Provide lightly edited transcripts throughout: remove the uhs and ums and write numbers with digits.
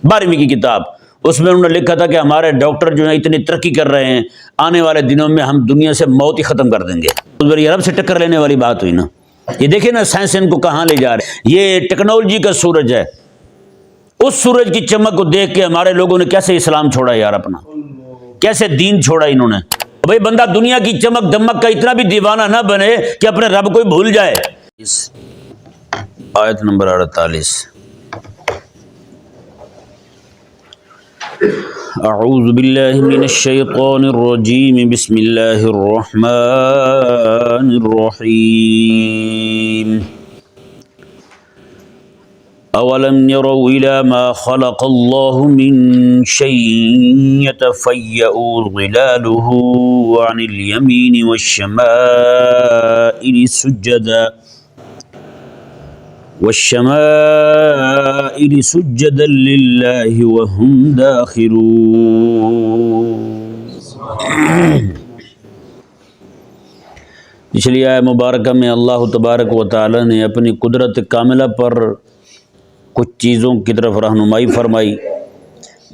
12ویں کی کتاب، اس میں انہوں نے لکھا تھا کہ ہمارے ڈاکٹر جو ہیں اتنی ترقی کر رہے ہیں، آنے والے دنوں میں ہم دنیا سے موت ہی ختم کر دیں گے۔ اس بار یہ عرب سے ٹکر لینے والی بات ہوئی نا۔ یہ دیکھیں نا سائنس ان کو کہاں لے جا رہے ہیں۔ یہ ٹیکنالوجی کا سورج ہے، اس سورج کی چمک کو دیکھ کے ہمارے لوگوں نے کیسے اسلام چھوڑا یار، اپنا کیسے دین چھوڑا انہوں نے۔ بھائی بندہ دنیا کی چمک دمک کا اتنا بھی دیوانہ نہ بنے کہ اپنے رب کو ہی بھول جائے۔ آیت نمبر 48، اعوذ باللہ من الشیطان الرجیم، بسم اللہ الرحمن الرحیم۔ اولم يروا الى ما خلق الله من شيء يتفيأ ظلاله عن اليمين والشمائل سجدا لله وهم داخرون۔ پچھلی آیت مبارکہ میں اللہ تبارک و تعالی نے اپنی قدرت کاملہ پر کچھ چیزوں کی طرف رہنمائی فرمائی۔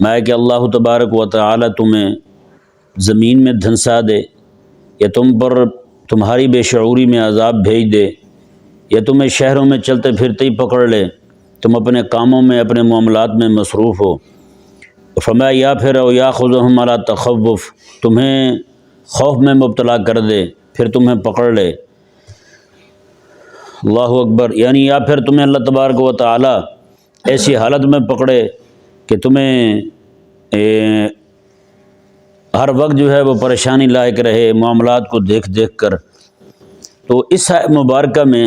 میں کہ اللہ تبارک و تعالی تمہیں زمین میں دھنسا دے، یا تم پر تمہاری بے شعوری میں عذاب بھیج دے، یا تمہیں شہروں میں چلتے پھرتے ہی پکڑ لے، تم اپنے کاموں میں اپنے معاملات میں مصروف ہو۔ فرمایا یا پھر او یاخذہم علی تخوف، تمہیں خوف میں مبتلا کر دے پھر تمہیں پکڑ لے۔ اللہ اکبر، یعنی یا پھر تمہیں اللہ تبارک و تعالی ایسی حالت میں پکڑے کہ تمہیں ہر وقت جو ہے وہ پریشانی لائق رہے معاملات کو دیکھ دیکھ کر۔ تو اس آیت مبارکہ میں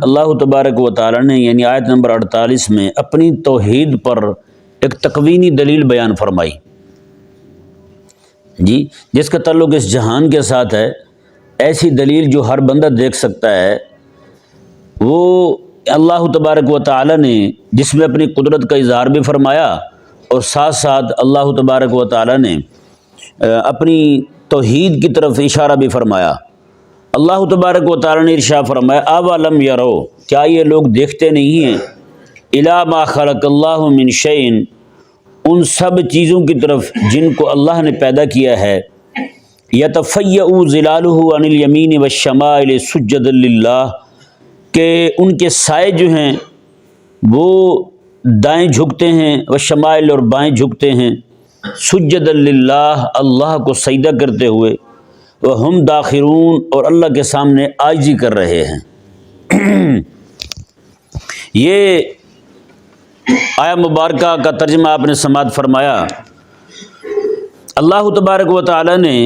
اللہ تبارک و تعالی نے یعنی آیت نمبر 48 میں اپنی توحید پر ایک تکوینی دلیل بیان فرمائی جی، جس کا تعلق اس جہان کے ساتھ ہے۔ ایسی دلیل جو ہر بندہ دیکھ سکتا ہے، وہ اللہ تبارک و تعالی نے جس میں اپنی قدرت کا اظہار بھی فرمایا، اور ساتھ ساتھ اللہ تبارک و تعالی نے اپنی توحید کی طرف اشارہ بھی فرمایا۔ اللہ تبارک و تعالی نے ارشاد فرمایا اولم یرو، کیا یہ لوگ دیکھتے نہیں ہیں، الی ما خلق اللہ من شیء، ان سب چیزوں کی طرف جن کو اللہ نے پیدا کیا ہے، یتفیأ ظلالہ عن الیمین والشمائل سجدا للہ، کہ ان کے سائے جو ہیں وہ دائیں جھکتے ہیں، والشمائل اور بائیں جھکتے ہیں، سجدا للہ اللہ کو سجدہ کرتے ہوئے، وہم داخرون اور اللہ کے سامنے عاجزی کر رہے ہیں۔ یہ آیت مبارکہ کا ترجمہ آپ نے سماعت فرمایا۔ اللہ تبارک و تعالی نے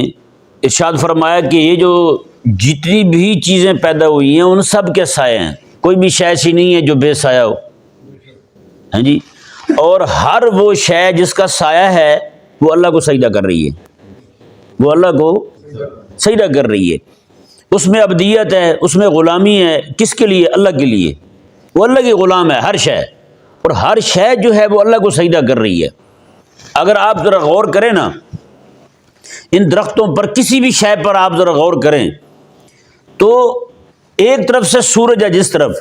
ارشاد فرمایا کہ یہ جو جتنی بھی چیزیں پیدا ہوئی ہیں ان سب کے سائے ہیں، کوئی بھی شے ایسی نہیں ہے جو بے سایہ ہو، ہاں جی، اور ہر وہ شے جس کا سایہ ہے وہ اللہ کو سجدہ کر رہی ہے، وہ اللہ کو سجدہ کر رہی ہے۔ اس میں عبدیت ہے، اس میں غلامی ہے، کس کے لیے؟ اللہ کے لیے، وہ اللہ کی غلام ہے ہر شے، اور ہر شے جو ہے وہ اللہ کو سجدہ کر رہی ہے۔ اگر آپ ذرا غور کریں نا ان درختوں پر، کسی بھی شے پر آپ ذرا غور کریں تو ایک طرف سے سورج ہے جس طرف،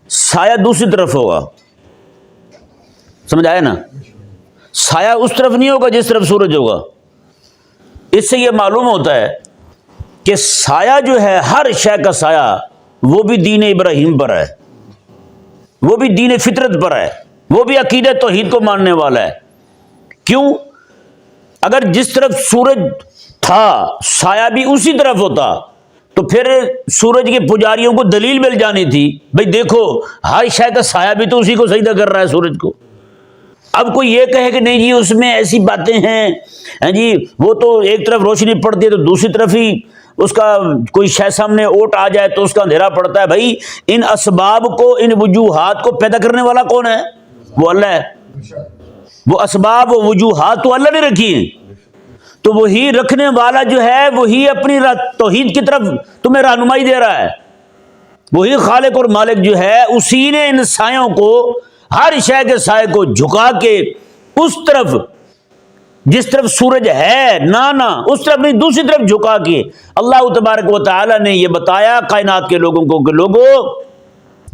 سایہ دوسری طرف ہوگا، سمجھ آیا نا؟ سایہ اس طرف نہیں ہوگا جس طرف سورج ہوگا۔ اس سے یہ معلوم ہوتا ہے کہ سایہ جو ہے، ہر شے کا سایہ، وہ بھی دین ابراہیم پر ہے، وہ بھی دین فطرت پر ہے، وہ بھی عقیدہ توحید کو ماننے والا ہے۔ کیوں؟ اگر جس طرف سورج تھا سایہ بھی اسی طرف ہوتا تو پھر سورج کے پجاریوں کو دلیل مل جانی تھی، بھئی دیکھو ہر شے کا سایہ بھی تو اسی کو سجدہ کر رہا ہے، سورج کو۔ اب کوئی یہ کہے کہ نہیں جی اس میں ایسی باتیں ہیں جی، وہ تو ایک طرف روشنی پڑتی ہے تو دوسری طرف ہی اس کا کوئی شے سامنے اوٹ آ جائے تو اس کا اندھیرا پڑتا ہے۔ بھائی ان اسباب کو، ان وجوہات کو پیدا کرنے والا کون ہے؟ وہ اللہ ہے۔ وہ اسباب و وجوہات تو اللہ نے رکھی ہیں، تو وہی رکھنے والا جو ہے وہی اپنی توحید کی طرف تمہیں رہنمائی دے رہا ہے۔ وہی خالق اور مالک جو ہے، اسی نے ان سایوں کو، ہر شے کے سائے کو جھکا کے اس طرف جس طرف سورج ہے نہ اس طرف نہیں، دوسری طرف جھکا کے اللہ تبارک و تعالی نے یہ بتایا کائنات کے لوگوں کو کہ لوگوں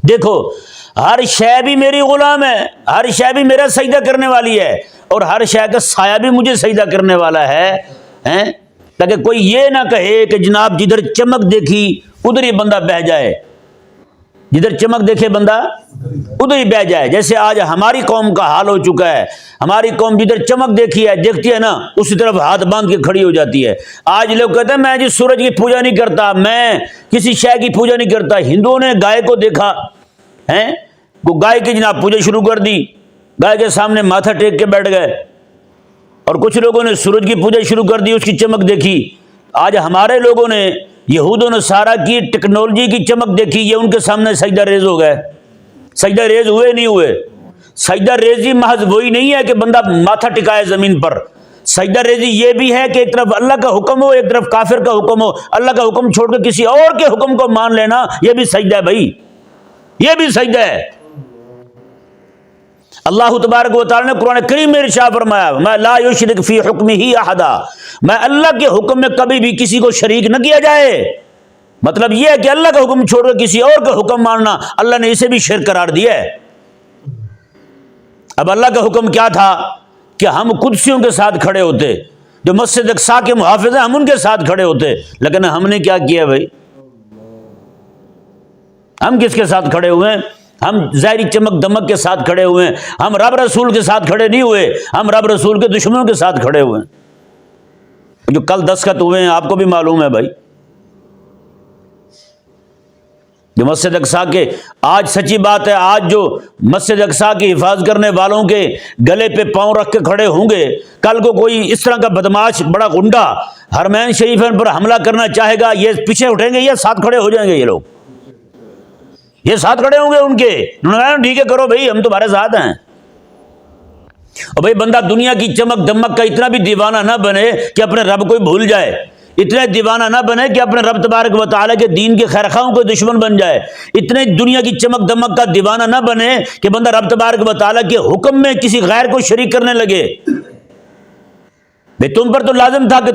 دیکھو ہر شے بھی میری غلام ہے، ہر شے بھی میرا سجدہ کرنے والی ہے، اور ہر شے کا سایہ بھی مجھے سجدہ کرنے والا ہے، تاکہ کوئی یہ نہ کہے کہ جناب جدھر چمک دیکھی ادھر ہی بندہ بہہ جائے، جدھر چمک دیکھے بندہ ادھر ہی بہہ جائے۔ جیسے آج ہماری قوم کا حال ہو چکا ہے، ہماری قوم جدھر چمک دیکھی ہے دیکھتی ہے نا اسی طرف ہاتھ باندھ کے کھڑی ہو جاتی ہے۔ آج لوگ کہتے ہیں میں جی سورج کی پوجا نہیں کرتا، میں کسی شے کی پوجا نہیں کرتا۔ ہندوؤں نے گائے کو دیکھا ہے، وہ گائے کی جناب پوجا شروع کر دی، گائے کے سامنے ماتھا ٹیک کے بیٹھ گئے، اور کچھ لوگوں نے سورج کی پوجا شروع کر دی، اس کی چمک دیکھی۔ آج ہمارے لوگوں نے یہود و نصارہ کی ٹیکنالوجی کی چمک دیکھی، یہ ان کے سامنے سجدہ ریز ہو گئے۔ سجدہ ریز ہوئے نہیں ہوئے؟ سجدہ ریزی محض وہی نہیں ہے کہ بندہ ماتھا ٹکائے زمین پر، سجدہ ریزی یہ بھی ہے کہ ایک طرف اللہ کا حکم ہو، ایک طرف کافر کا حکم ہو، اللہ کا حکم چھوڑ کے کسی اور کے حکم کو مان لینا، یہ بھی سجدہ ہے بھائی، یہ بھی سجدہ ہے۔ اللہ تبارک و تعالی نے قرآن کریم میں ارشاد فرمایا میں لا یشرک فی حکمہ احدا، میں اللہ کے حکم میں کبھی بھی کسی کو شریک نہ کیا جائے۔ مطلب یہ ہے کہ اللہ کا حکم چھوڑ کر کسی اور کا حکم ماننا، اللہ نے اسے بھی شرک قرار دیا ہے۔ اب اللہ کا حکم کیا تھا کہ ہم قدسیوں کے ساتھ کھڑے ہوتے، جو مسجد اقصیٰ کے محافظ ہیں ہم ان کے ساتھ کھڑے ہوتے، لیکن ہم نے کیا کیا بھائی؟ ہم کس کے ساتھ کھڑے ہوئے ہیں؟ ہم ظاہری چمک دمک کے ساتھ کھڑے ہوئے ہیں، ہم رب رسول کے ساتھ کھڑے نہیں ہوئے، ہم رب رسول کے دشمنوں کے ساتھ کھڑے ہوئے ہیں، جو کل دستخط ہوئے ہیں آپ کو بھی معلوم ہے بھائی، جو مسجد اقصیٰ کے، آج سچی بات ہے، آج جو مسجد اقصیٰ کی حفاظت کرنے والوں کے گلے پہ پاؤں رکھ کے کھڑے ہوں گے، کل کو کوئی اس طرح کا بدماش بڑا گنڈا حرمین شریفین پر حملہ کرنا چاہے گا، یہ پیچھے اٹھیں گے یا ساتھ کھڑے ہو جائیں گے؟ یہ لوگ یہ ساتھ کھڑے ہوں گے ان کے، انہوں نے کہا ٹھیک ہے کرو بھائی، ہم تمہارے ساتھ ہیں۔ اور بھائی بندہ دنیا کی چمک دمک کا اتنا بھی دیوانہ نہ بنے کہ اپنے رب کو بھول جائے، اتنا دیوانہ نہ بنے کہ اپنے رب تبارک و تعالیٰ کے دین کے خیرخواہوں کو دشمن بن جائے، اتنے دنیا کی چمک دمک کا دیوانہ نہ بنے کہ بندہ رب تبارک و تعالیٰ کے حکم میں کسی غیر کو شریک کرنے لگے۔ بھئی تم پر تو لازم تھا کہ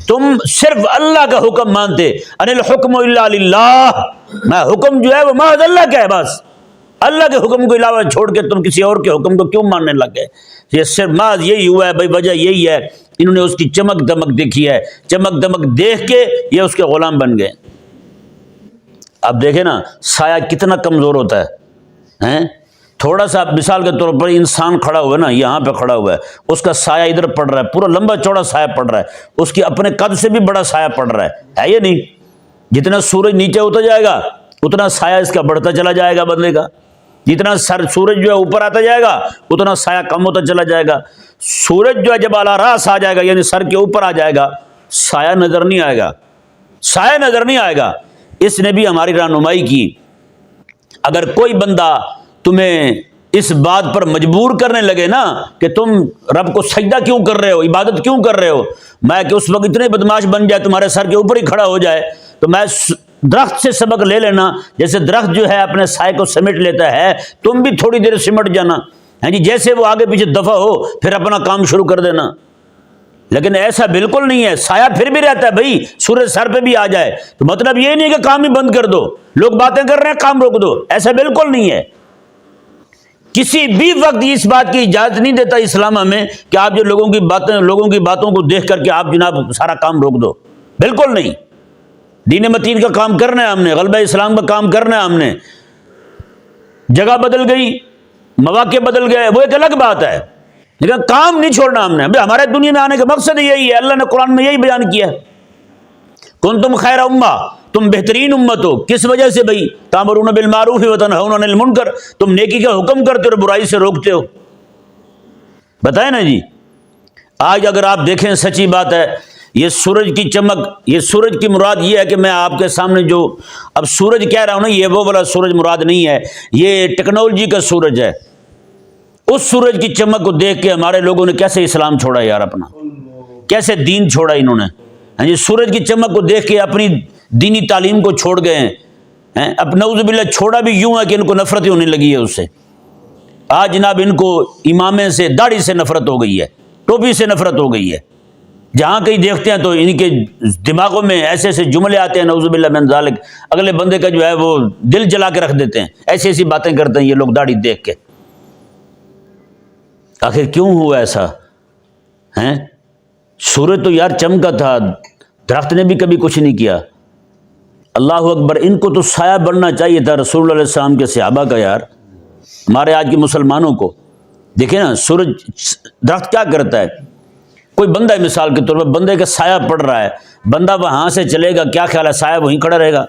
تم صرف اللہ کا حکم مانتے، ان الحکم الا للہ، میں حکم جو ہے وہ محض اللہ کا ہے، بس اللہ کے حکم کو علاوہ چھوڑ کے تم کسی اور کے حکم کو کیوں ماننے لگ گئے؟ یہ صرف محض یہی ہوا ہے بھائی، وجہ یہی ہے، انہوں نے اس کی چمک دمک دیکھی ہے، چمک دمک دیکھ کے یہ اس کے غلام بن گئے۔ اب دیکھیں نا سایہ کتنا کمزور ہوتا ہے، تھوڑا سا مثال کے طور پر انسان کھڑا ہوا ہے نا، یہاں پہ کھڑا ہوا ہے، اس کا سایہ ادھر پڑ رہا ہے، پورا لمبا چوڑا سایہ پڑ رہا ہے، اس کی اپنے قد سے بھی بڑا سایہ پڑ رہا ہے یہ نہیں؟ جتنا سورج نیچے ہوتا جائے گا اتنا سایہ اس کا بڑھتا چلا جائے گا بندے کا، جتنا سورج جو ہے اوپر آتا جائے گا اتنا سایہ کم ہوتا چلا جائے گا۔ سورج جو ہے جب اعلیٰ راس آ جائے گا یعنی سر کے اوپر آ جائے گا، سایہ نظر نہیں آئے گا، سایہ نظر نہیں آئے گا۔ اس نے بھی ہماری رہنمائی کی۔ اگر کوئی بندہ تمہیں اس بات پر مجبور کرنے لگے نا کہ تم رب کو سجدہ کیوں کر رہے ہو، عبادت کیوں کر رہے ہو، میں کہ اس وقت اتنے بدماش بن جائے تمہارے سر کے اوپر ہی کھڑا ہو جائے، تو میں درخت سے سبق لے لینا، جیسے درخت جو ہے اپنے سائے کو سمیٹ لیتا ہے، تم بھی تھوڑی دیر سمٹ جانا، جی جیسے وہ آگے پیچھے دفع ہو پھر اپنا کام شروع کر دینا۔ لیکن ایسا بالکل نہیں ہے، سایہ پھر بھی رہتا ہے بھائی، سورج سر پہ بھی آ جائے تو مطلب یہ نہیں کہ کام ہی بند کر دو، لوگ باتیں کر رہے ہیں کام روک دو، ایسا بالکل نہیں ہے۔ کسی بھی وقت اس بات کی اجازت نہیں دیتا اسلام ہمیں کہ آپ جو لوگوں کی باتوں کو دیکھ کر کے آپ جناب سارا کام روک دو، بالکل نہیں۔ دین متین کا کام کرنا ہے ہم نے، غلبہ اسلام کا کام کرنا ہے ہم نے۔ جگہ بدل گئی، مواقع بدل گئے، وہ ایک الگ بات ہے، لیکن کام نہیں چھوڑنا ہم نے۔ ہمارے دنیا میں آنے کا مقصد یہی ہے، اللہ نے قرآن میں یہی بیان کیا ہے، کنتم خیر امہ، تم بہترین امت ہو۔ کس وجہ سے بھائی؟ تامرون بالمعروف وتنہون عن المنکر، تم نیکی کا حکم کرتے ہو اور برائی سے روکتے ہو۔ بتائیں نا جی، آج اگر آپ دیکھیں سچی بات ہے، یہ سورج کی چمک، یہ سورج کی مراد یہ ہے کہ میں آپ کے سامنے جو اب سورج کہہ رہا ہوں نا، یہ وہ والا سورج مراد نہیں ہے، یہ ٹیکنالوجی کا سورج ہے۔ اس سورج کی چمک کو دیکھ کے ہمارے لوگوں نے کیسے اسلام چھوڑا یار، اپنا کیسے دین چھوڑا انہوں نے، جی سورج کی چمک کو دیکھ کے اپنی دینی تعلیم کو چھوڑ گئے ہیں۔ اب نعوذ باللہ چھوڑا بھی یوں ہے کہ ان کو نفرت ہی ہونے لگی ہے اس سے۔ آج جناب ان کو امامے سے، داڑھی سے نفرت ہو گئی ہے، ٹوپی سے نفرت ہو گئی ہے۔ جہاں کہیں دیکھتے ہیں تو ان کے دماغوں میں ایسے ایسے جملے آتے ہیں نعوذ باللہ من ذالک، اگلے بندے کا جو ہے وہ دل جلا کے رکھ دیتے ہیں، ایسی ایسی باتیں کرتے ہیں یہ لوگ داڑھی دیکھ کے۔ آخر کیوں ہوا ایسا ہیں؟ سورج تو یار چمکا تھا، درخت نے بھی کبھی کچھ نہیں کیا۔ اللہ اکبر، ان کو تو سایہ بننا چاہیے تھا رسول اللہ علیہ السلام کے صحابہ کا۔ یار ہمارے آج کے مسلمانوں کو دیکھیں نا، سورج درخت کیا کرتا ہے؟ کوئی بندہ ہے مثال کے طور پر، بندے کا سایہ پڑ رہا ہے، بندہ وہاں سے چلے گا، کیا خیال ہے سایہ وہیں کھڑا رہے گا؟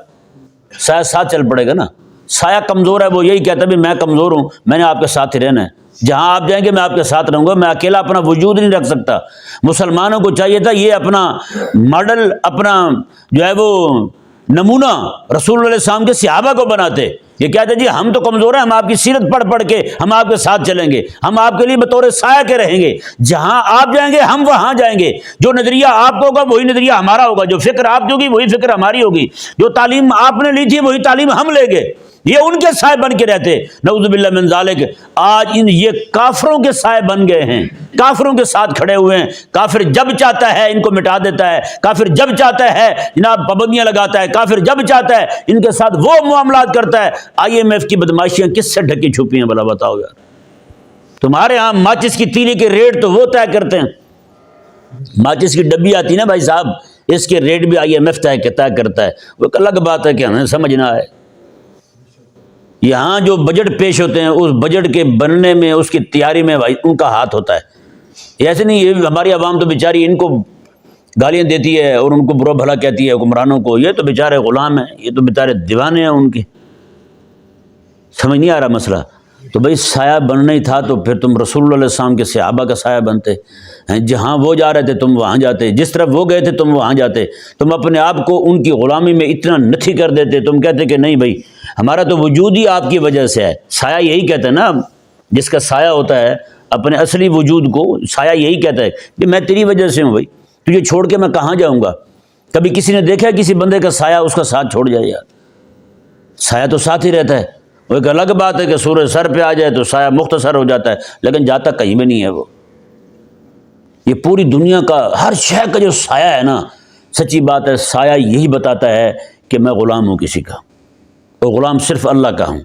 سایہ ساتھ چل پڑے گا نا۔ سایہ کمزور ہے، وہ یہی کہتا ہے بھی میں کمزور ہوں، میں نے آپ کے ساتھ ہی رہنا ہے، جہاں آپ جائیں گے میں آپ کے ساتھ رہوں گا، میں اکیلا اپنا وجود نہیں رکھ سکتا۔ مسلمانوں کو چاہیے تھا یہ اپنا ماڈل، اپنا جو ہے وہ نمونہ رسول اللہ علیہ السلام کے صحابہ کو بناتے۔ یہ کہتے جی ہم تو کمزور ہیں، ہم آپ کی سیرت پڑھ پڑھ کے ہم آپ کے ساتھ چلیں گے، ہم آپ کے لیے بطور سایہ کے رہیں گے، جہاں آپ جائیں گے ہم وہاں جائیں گے، جو نظریہ آپ کو ہوگا وہی نظریہ ہمارا ہوگا، جو فکر آپ کی ہوگی وہی فکر ہماری ہوگی، جو تعلیم آپ نے لی تھی وہی تعلیم ہم لیں گے۔ یہ ان کے سائے بن کے رہتے، نعوذ باللہ من ذالک۔ آج یہ کافروں کے سائے بن گئے ہیں، کافروں کے ساتھ کھڑے ہوئے ہیں۔ کافر جب چاہتا ہے ان کو مٹا دیتا ہے، کافر جب چاہتا ہے جناب پابندیاں لگاتا ہے، کافر جب چاہتا ہے ان کے ساتھ وہ معاملات کرتا ہے۔ IMF کی بدماشیاں کس سے ڈھکی چھپی ہیں بھلا بتاؤ یار؟ تمہارے ہاں ماچس کی تیلی کے ریٹ تو وہ طے کرتے ہیں، ماچس کی ڈبی آتی نا بھائی صاحب، اس کے ریٹ بھی IMF طے کرتا ہے۔ وہ ایک الگ بات ہے کہ ہمیں سمجھنا ہے۔ یہاں جو بجٹ پیش ہوتے ہیں اس بجٹ کے بننے میں، اس کی تیاری میں بھائی ان کا ہاتھ ہوتا ہے۔ ایسے نہیں، یہ ہماری عوام تو بیچاری ان کو گالیاں دیتی ہے اور ان کو برا بھلا کہتی ہے حکمرانوں کو، یہ تو بیچارے غلام ہیں، یہ تو بیچارے دیوانے ہیں ان کے۔ سمجھ نہیں آ رہا مسئلہ؟ تو بھائی سایہ بننا ہی تھا تو پھر تم رسول اللہ علیہ السلام کے صحابہ کا سایہ بنتے ہیں، جہاں وہ جا رہے تھے تم وہاں جاتے، جس طرف وہ گئے تھے تم وہاں جاتے۔ تم اپنے آپ کو ان کی غلامی میں اتنا نتھی کر دیتے، تم کہتے کہ نہیں بھائی ہمارا تو وجود ہی آپ کی وجہ سے ہے۔ سایہ یہی کہتا ہے نا، جس کا سایہ ہوتا ہے اپنے اصلی وجود کو سایہ یہی کہتا ہے کہ میں تیری وجہ سے ہوں، بھائی تجھے چھوڑ کے میں کہاں جاؤں گا؟ کبھی کسی نے دیکھا کسی بندے کا سایہ اس کا ساتھ چھوڑ جائے؟ یار سایہ تو ساتھ ہی رہتا ہے۔ وہ ایک الگ بات ہے کہ سورج سر پہ آ جائے تو سایہ مختصر ہو جاتا ہے، لیکن جاتا کہیں بھی نہیں ہے وہ۔ یہ پوری دنیا کا ہر شے کا جو سایہ ہے نا، سچی بات ہے سایہ یہی بتاتا ہے کہ میں غلام ہوں کسی کا، اور غلام صرف اللہ کا ہوں۔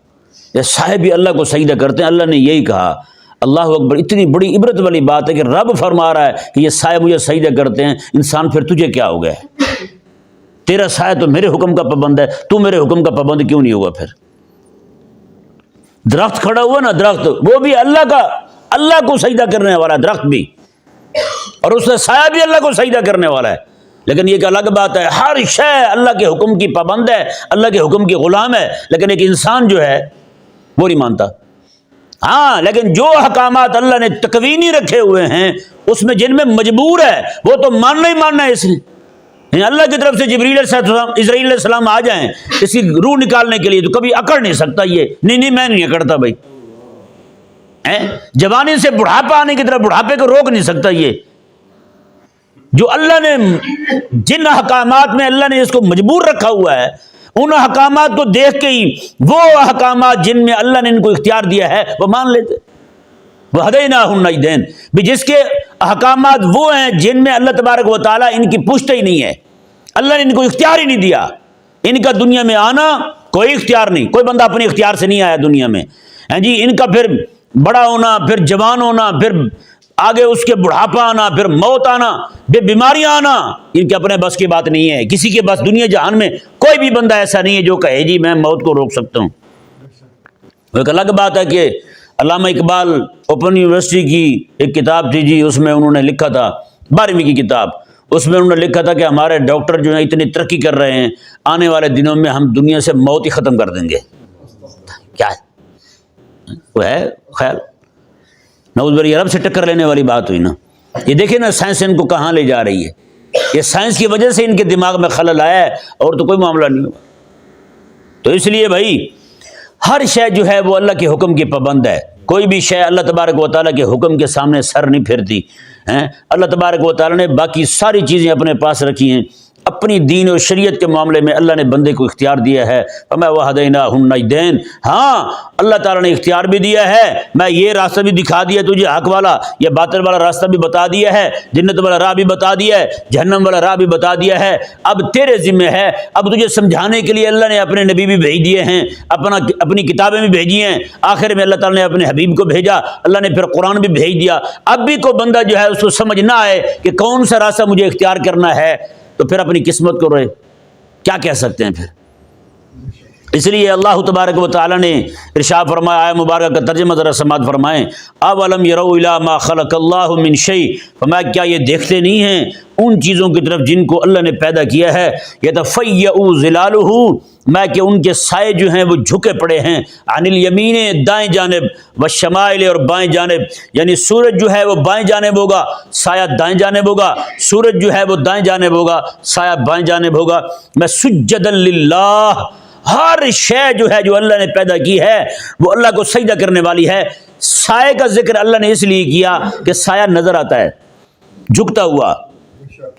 یہ سایہ بھی اللہ کو سجدہ کرتے ہیں، اللہ نے یہی کہا۔ اللہ اکبر، اتنی بڑی عبرت والی بات ہے کہ رب فرما رہا ہے کہ یہ سایہ مجھے سجدہ کرتے ہیں۔ انسان پھر تجھے کیا ہو گیا ہے؟ تیرا سایہ تو میرے حکم کا پابند ہے، تو میرے حکم کا پابند کیوں نہیں ہوگا؟ پھر درخت کھڑا ہوا نا، درخت وہ بھی اللہ کا، اللہ کو سجدہ کرنے والا درخت بھی، اور اس کا سایہ بھی اللہ کو سجدہ کرنے والا ہے۔ لیکن یہ ایک الگ بات ہے، ہر شے اللہ کے حکم کی پابند ہے، اللہ کے حکم کی غلام ہے، لیکن ایک انسان جو ہے وہ نہیں مانتا۔ ہاں لیکن جو احکامات اللہ نے تکوینی رکھے ہوئے ہیں اس میں جن میں مجبور ہے وہ تو ماننا ہی ماننا ہے۔ اس نے اللہ کی طرف سے جبریل اسرائیل علیہ السلام آ جائیں اس کی روح نکالنے کے لیے تو کبھی اکڑ نہیں سکتا یہ، نہیں میں نہیں اکڑتا بھائی۔ جوانی سے بڑھاپا آنے کی طرف بڑھاپے کو روک نہیں سکتا یہ۔ جو اللہ نے جن احکامات میں اللہ نے اس کو مجبور رکھا ہوا ہے، ان احکامات کو دیکھ کے ہی وہ احکامات جن میں اللہ نے ان کو اختیار دیا ہے وہ مان لیتے۔ وَهَدَيْنَاهُ النَّجْدَيْنِ، بھی جس کے احکامات وہ ہیں جن میں اللہ تبارک و تعالیٰ ان کی پوچھتا ہی نہیں ہے، اللہ نے ان کو اختیار ہی نہیں دیا۔ ان کا دنیا میں آنا کوئی اختیار نہیں، کوئی بندہ اپنے اختیار سے نہیں آیا دنیا میں۔ جی ان کا پھر بڑا ہونا، پھر جوان ہونا، پھر آگے اس کے بڑھاپا آنا، پھر موت آنا، پھر بیماریاں آنا، ان کے اپنے بس کی بات نہیں ہے۔ کسی کے بس دنیا جہان میں کوئی بھی بندہ ایسا نہیں ہے جو کہے جی میں موت کو روک سکتا ہوں۔ ایک الگ بات ہے کہ علامہ اقبال اوپن یونیورسٹی کی ایک کتاب تھی جی، اس میں انہوں نے لکھا تھا، 12ویں کی کتاب، اس میں انہوں نے لکھا تھا کہ ہمارے ڈاکٹر جو ہیں اتنی ترقی کر رہے ہیں، آنے والے دنوں میں ہم دنیا سے موت ہی ختم کر دیں گے۔ کیا ہے وہ ہے خیال؟ نعوذ باللہ، عرب سے ٹکر لینے والی بات ہوئی نا۔ یہ دیکھیں نا سائنس ان کو کہاں لے جا رہی ہے، یہ سائنس کی وجہ سے ان کے دماغ میں خلل آیا ہے اور تو کوئی معاملہ نہیں ہوا۔ تو اس لیے بھائی ہر شے جو ہے وہ اللہ کے حکم کی پابند ہے، کوئی بھی شے اللہ تبارک و تعالیٰ کے حکم کے سامنے سر نہیں پھرتی۔ اللہ تبارک و تعالیٰ نے باقی ساری چیزیں اپنے پاس رکھی ہیں، اپنی دین اور شریعت کے معاملے میں اللہ نے بندے کو اختیار دیا ہے. فما وہدیناہ النجدین، ہاں اللہ تعالیٰ نے اختیار بھی دیا ہے، میں یہ راستہ بھی دکھا دیا تجھے، حق والا یا باطل والا راستہ بھی بتا دیا ہے، جنت والا راہ بھی بتا دیا ہے، جہنم والا راہ بھی بتا دیا ہے. اب تیرے ذمہ ہے، اب تجھے سمجھانے کے لیے اللہ نے اپنے نبی بھی بھیج دیے ہیں، اپنی کتابیں بھی بھیجی ہیں، آخر میں اللہ تعالیٰ نے اپنے حبیب کو بھیجا، اللہ نے پھر قرآن بھی بھیج دیا. اب بھی کوئی بندہ جو ہے اس کو سمجھ نہ آئے کہ کون سا راستہ مجھے اختیار کرنا ہے، تو پھر اپنی قسمت کو روئے، کیا کہہ سکتے ہیں پھر. اس لیے اللہ تبارک و تعالیٰ نے ارشاد فرمایا، آیہ مبارکہ کا ترجمہ ذرا سماعت فرمائیں. اولم یروا الی ما خلق اللہ من شیء، فرمایا کیا یہ دیکھتے نہیں ہیں ان چیزوں کی طرف جن کو اللہ نے پیدا کیا ہے. یتفیأ ظلالہ، میں کہ ان کے سائے جو ہیں وہ جھکے پڑے ہیں، عن الیمین دائیں جانب، والشمائل اور بائیں جانب، یعنی سورج جو ہے وہ بائیں جانب ہوگا، سایہ دائیں جانب ہوگا، سورج جو ہے وہ دائیں جانب ہوگا، سایہ بائیں جانب ہوگا. میں سجدا للہ، ہر شے جو ہے جو اللہ نے پیدا کی ہے وہ اللہ کو سجدہ کرنے والی ہے. سائے کا ذکر اللہ نے اس لیے کیا کہ سایہ نظر آتا ہے جھکتا ہوا،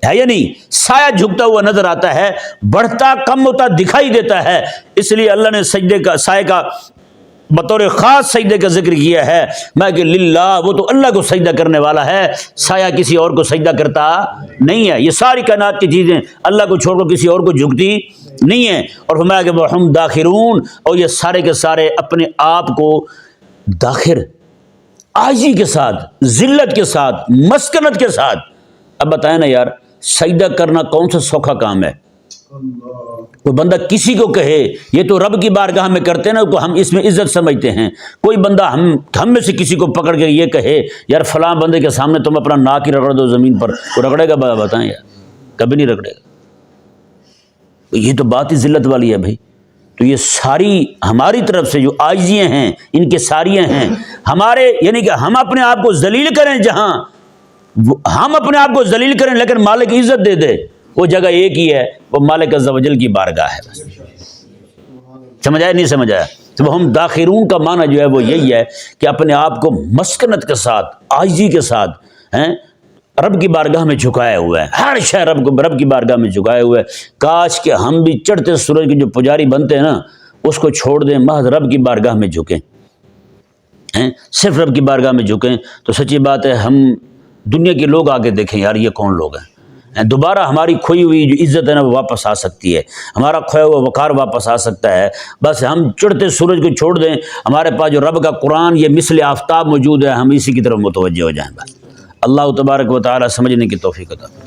ہے یا نہیں؟ سایہ جھکتا ہوا نظر آتا ہے، بڑھتا کم ہوتا دکھائی دیتا ہے، اس لیے اللہ نے سجدے کا، سائے کا بطور خاص سجدے کا ذکر کیا ہے. میں کہ للہ، وہ تو اللہ کو سجدہ کرنے والا ہے، سایہ کسی اور کو سجدہ کرتا نہیں ہے. یہ ساری کائنات کی چیزیں اللہ کو چھوڑ کر کسی اور کو جھکتی نہیں ہیں. اور فرمایا کہ وَهُمْ دَاخِرُونَ، اور یہ سارے کے سارے اپنے آپ کو داخر، عاجزی کے ساتھ، ذلت کے ساتھ، مسکنت کے ساتھ. اب بتائیں نا یار، سجدہ کرنا کون سا سوکھا کام ہے؟ کوئی بندہ کسی کو کہے یہ تو رب کی بارگاہ میں کرتے نا، تو ہم اس میں عزت سمجھتے ہیں. کوئی بندہ ہم میں سے کسی کو پکڑ کے یہ کہے یار فلاں بندے کے سامنے تم اپنا ناک ہی رگڑ دو زمین پر، وہ رگڑے گا؟ بتائیں یار، کبھی نہیں رگڑے گا. یہ تو بات ہی ذلت والی ہے بھائی. تو یہ ساری ہماری طرف سے جو عاجزیاں ہیں، ان کے ساریاں ہیں ہمارے، یعنی کہ ہم اپنے آپ کو ذلیل کریں، جہاں ہم اپنے آپ کو ذلیل کریں لیکن مالک عزت دے دے، وہ جگہ ایک ہی ہے، وہ مالک عز و جل کی بارگاہ ہے. بس سمجھ آیا نہیں سمجھ آیا؟ تو ہم داخرون کا معنی جو ہے وہ یہی ہے کہ اپنے آپ کو مسکنت کے ساتھ، عاجزی کے ساتھ رب کی بارگاہ میں جھکائے ہوئے ہیں، ہر شے رب کی بارگاہ میں جھکائے ہوئے ہیں. کاش کہ ہم بھی چڑھتے سورج کے جو پجاری بنتے ہیں نا، اس کو چھوڑ دیں، محض رب کی بارگاہ میں جھکیں، صرف رب کی بارگاہ میں جھکیں. تو سچی بات ہے ہم دنیا کے لوگ آگے دیکھیں یار یہ کون لوگ ہیں، دوبارہ ہماری کھوئی ہوئی جو عزت ہے نا وہ واپس آ سکتی ہے، ہمارا کھویا ہوا وقار واپس آ سکتا ہے. بس ہم چڑھتے سورج کو چھوڑ دیں، ہمارے پاس جو رب کا قرآن یہ مثل آفتاب موجود ہے، ہم اسی کی طرف متوجہ ہو جائیں. بس اللہ تبارک و تعالی سمجھنے کی توفیق عطا